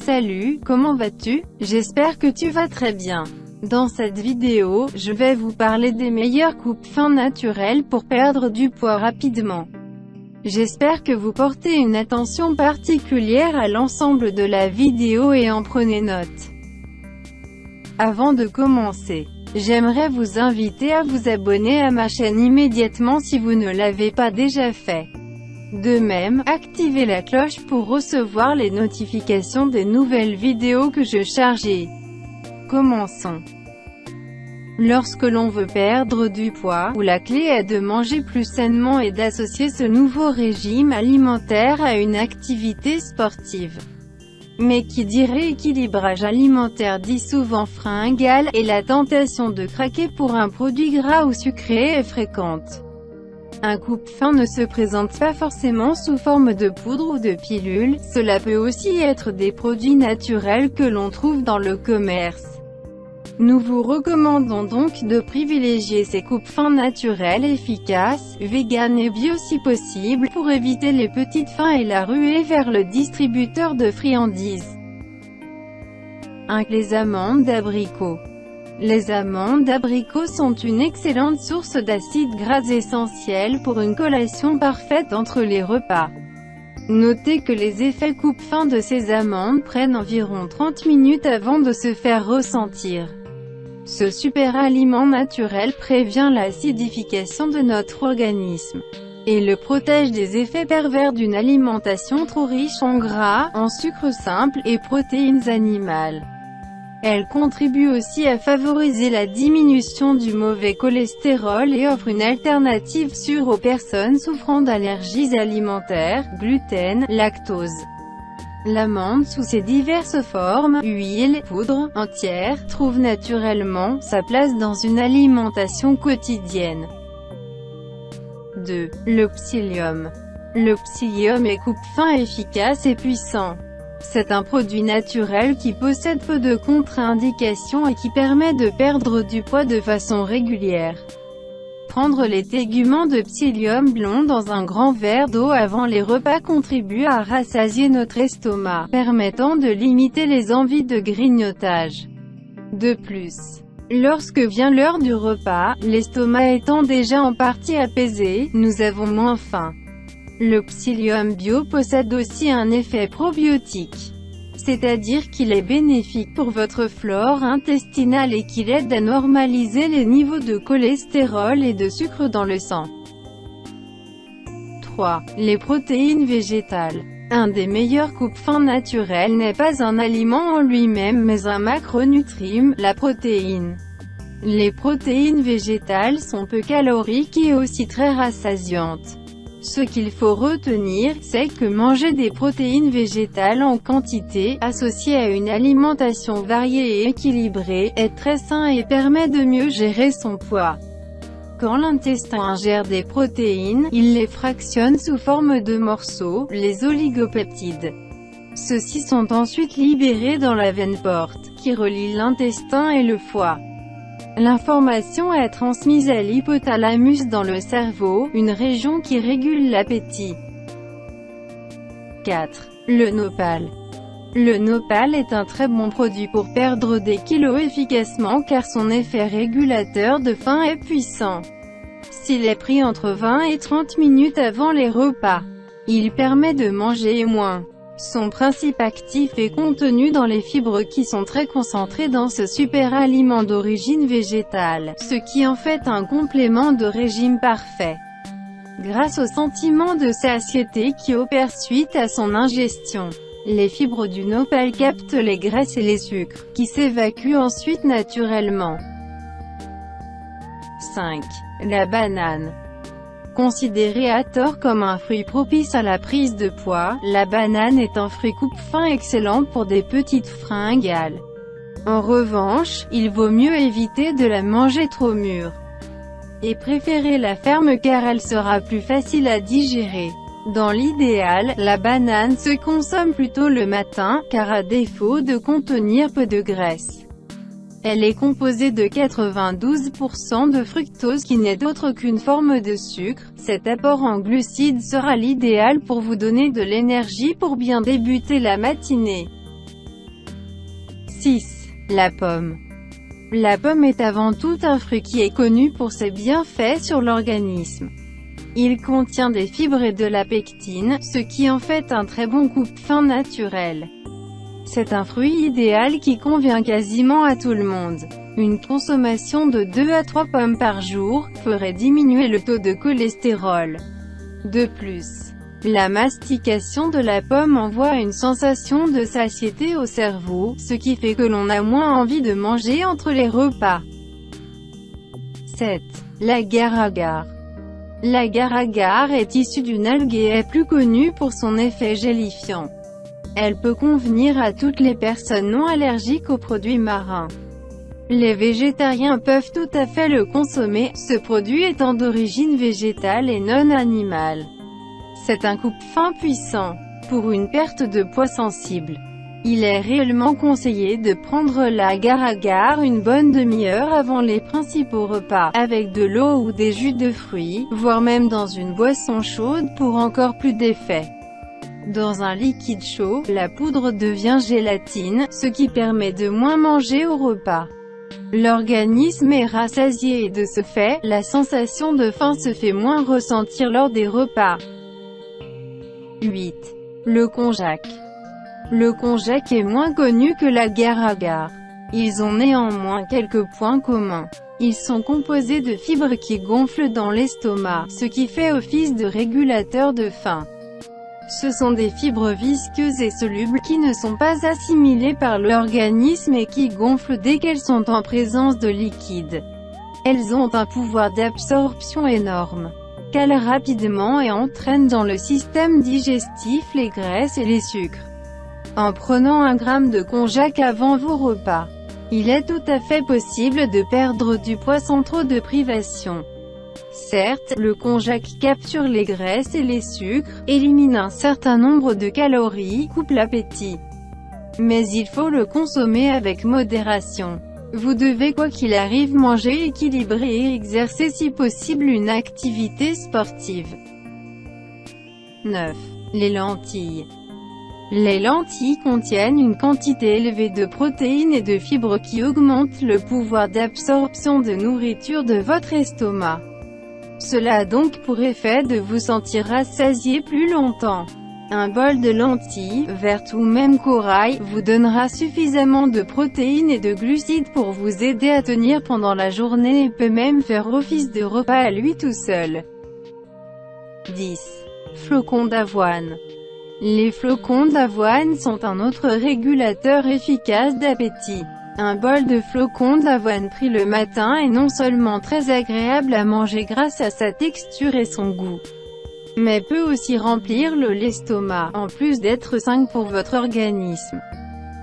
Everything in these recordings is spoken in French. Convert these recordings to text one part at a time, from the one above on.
Salut, comment vas-tu? J'espère que tu vas très bien. Dans cette vidéo, je vais vous parler des meilleurs coupes-fins naturels pour perdre du poids rapidement. J'espère que vous portez une attention particulière à l'ensemble de la vidéo et en prenez note. Avant de commencer, j'aimerais vous inviter à vous abonner à ma chaîne immédiatement si vous ne l'avez pas déjà fait. De même, activez la cloche pour recevoir les notifications des nouvelles vidéos que je charge. Commençons. Lorsque l'on veut perdre du poids, la clé est de manger plus sainement et d'associer ce nouveau régime alimentaire à une activité sportive. Mais qui dit rééquilibrage alimentaire dit souvent fringale, et la tentation de craquer pour un produit gras ou sucré est fréquente. Un coupe-faim ne se présente pas forcément sous forme de poudre ou de pilule, cela peut aussi être des produits naturels que l'on trouve dans le commerce. Nous vous recommandons donc de privilégier ces coupes-fins naturels efficaces, véganes et bio si possible, pour éviter les petites fins et la ruée vers le distributeur de friandises. 1. Les amandes d'abricot. Les amandes d'abricot sont une excellente source d'acides gras essentiels pour une collation parfaite entre les repas. Notez que les effets coupe-faim de ces amandes prennent environ 30 minutes avant de se faire ressentir. Ce super aliment naturel prévient l'acidification de notre organisme et le protège des effets pervers d'une alimentation trop riche en gras, en sucre simple et protéines animales. Elle contribue aussi à favoriser la diminution du mauvais cholestérol et offre une alternative sûre aux personnes souffrant d'allergies alimentaires, gluten, lactose. L'amande sous ses diverses formes, huile, poudre, entière, trouve naturellement sa place dans une alimentation quotidienne. 2. Le psyllium. Le psyllium est coupe-faim efficace et puissant. C'est un produit naturel qui possède peu de contre-indications et qui permet de perdre du poids de façon régulière. Prendre les téguments de psyllium blond dans un grand verre d'eau avant les repas contribue à rassasier notre estomac, permettant de limiter les envies de grignotage. De plus, lorsque vient l'heure du repas, l'estomac étant déjà en partie apaisé, nous avons moins faim. Le psyllium bio possède aussi un effet probiotique, c'est-à-dire qu'il est bénéfique pour votre flore intestinale et qu'il aide à normaliser les niveaux de cholestérol et de sucre dans le sang. 3. Les protéines végétales. Un des meilleurs coupe-faim naturels n'est pas un aliment en lui-même mais un macronutriment, la protéine. Les protéines végétales sont peu caloriques et aussi très rassasiantes. Ce qu'il faut retenir, c'est que manger des protéines végétales en quantité, associées à une alimentation variée et équilibrée, est très sain et permet de mieux gérer son poids. Quand l'intestin ingère des protéines, il les fractionne sous forme de morceaux, les oligopeptides. Ceux-ci sont ensuite libérés dans la veine porte, qui relie l'intestin et le foie. L'information est transmise à l'hypothalamus dans le cerveau, une région qui régule l'appétit. 4. Le nopal. Le nopal est un très bon produit pour perdre des kilos efficacement car son effet régulateur de faim est puissant. S'il est pris entre 20 et 30 minutes avant les repas, il permet de manger moins. Son principe actif est contenu dans les fibres qui sont très concentrées dans ce super aliment d'origine végétale, ce qui en fait un complément de régime parfait. Grâce au sentiment de satiété qui opère suite à son ingestion, les fibres du nopal captent les graisses et les sucres, qui s'évacuent ensuite naturellement. 5. La banane. Considérée à tort comme un fruit propice à la prise de poids, la banane est un fruit coupe-faim excellent pour des petites fringales. En revanche, il vaut mieux éviter de la manger trop mûre et préférer la ferme car elle sera plus facile à digérer. Dans l'idéal, la banane se consomme plutôt le matin, car à défaut de contenir peu de graisse, elle est composée de 92% de fructose qui n'est autre qu'une forme de sucre. Cet apport en glucides sera l'idéal pour vous donner de l'énergie pour bien débuter la matinée. 6. La pomme. La pomme est avant tout un fruit qui est connu pour ses bienfaits sur l'organisme. Il contient des fibres et de la pectine, ce qui en fait un très bon coupe-faim naturel. C'est un fruit idéal qui convient quasiment à tout le monde. Une consommation de 2 à 3 pommes par jour ferait diminuer le taux de cholestérol. De plus, la mastication de la pomme envoie une sensation de satiété au cerveau, ce qui fait que l'on a moins envie de manger entre les repas. 7. L'agar-agar. L'agar-agar est issue d'une algue et est plus connue pour son effet gélifiant. Elle peut convenir à toutes les personnes non allergiques aux produits marins. Les végétariens peuvent tout à fait le consommer, ce produit étant d'origine végétale et non animale. C'est un coupe-faim puissant. Pour une perte de poids sensible, il est réellement conseillé de prendre l'agar-agar une bonne demi-heure avant les principaux repas, avec de l'eau ou des jus de fruits, voire même dans une boisson chaude pour encore plus d'effet. Dans un liquide chaud, la poudre devient gélatine, ce qui permet de moins manger au repas. L'organisme est rassasié et de ce fait, la sensation de faim se fait moins ressentir lors des repas. 8. Le konjac. Le konjac est moins connu que l'agar-agar. Ils ont néanmoins quelques points communs. Ils sont composés de fibres qui gonflent dans l'estomac, ce qui fait office de régulateur de faim. Ce sont des fibres visqueuses et solubles qui ne sont pas assimilées par l'organisme et qui gonflent dès qu'elles sont en présence de liquide. Elles ont un pouvoir d'absorption énorme. Calent rapidement et entraînent dans le système digestif les graisses et les sucres. En prenant 1 gramme de konjac avant vos repas, il est tout à fait possible de perdre du poids sans trop de privation. Certes, le konjac capture les graisses et les sucres, élimine un certain nombre de calories, coupe l'appétit. Mais il faut le consommer avec modération. Vous devez quoi qu'il arrive manger équilibré et exercer si possible une activité sportive. 9. Les lentilles. Les lentilles contiennent une quantité élevée de protéines et de fibres qui augmentent le pouvoir d'absorption de nourriture de votre estomac. Cela a donc pour effet de vous sentir rassasié plus longtemps. Un bol de lentilles, vertes ou même corail, vous donnera suffisamment de protéines et de glucides pour vous aider à tenir pendant la journée et peut même faire office de repas à lui tout seul. 10. Flocons d'avoine. Les flocons d'avoine sont un autre régulateur efficace d'appétit. Un bol de flocons d'avoine pris le matin est non seulement très agréable à manger grâce à sa texture et son goût, mais peut aussi remplir l'estomac, en plus d'être sain pour votre organisme.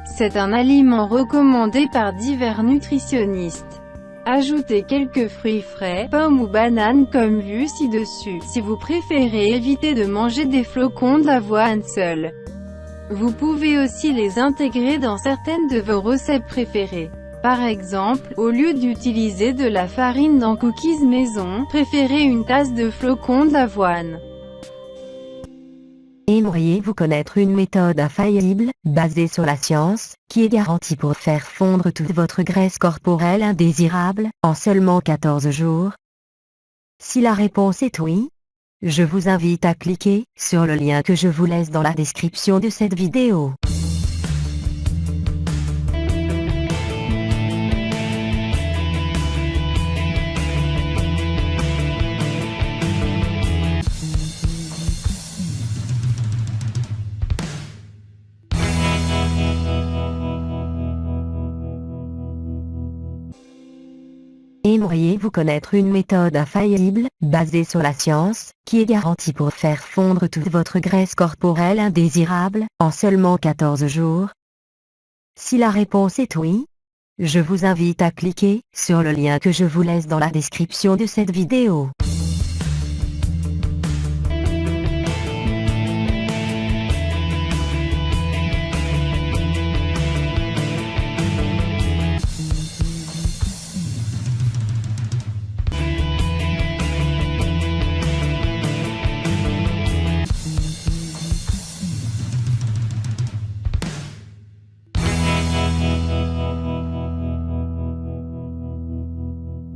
C'est un aliment recommandé par divers nutritionnistes. Ajoutez quelques fruits frais, pommes ou bananes comme vu ci-dessus, si vous préférez éviter de manger des flocons d'avoine seuls. Vous pouvez aussi les intégrer dans certaines de vos recettes préférées. Par exemple, au lieu d'utiliser de la farine dans cookies maison, préférez une tasse de flocons d'avoine. Aimeriez-vous connaître une méthode infaillible, basée sur la science, qui est garantie pour faire fondre toute votre graisse corporelle indésirable, en seulement 14 jours? Si la réponse est oui, je vous invite à cliquer sur le lien que je vous laisse dans la description de cette vidéo. Aimeriez-vous connaître une méthode infaillible, basée sur la science, qui est garantie pour faire fondre toute votre graisse corporelle indésirable, en seulement 14 jours? Si la réponse est oui, je vous invite à cliquer sur le lien que je vous laisse dans la description de cette vidéo.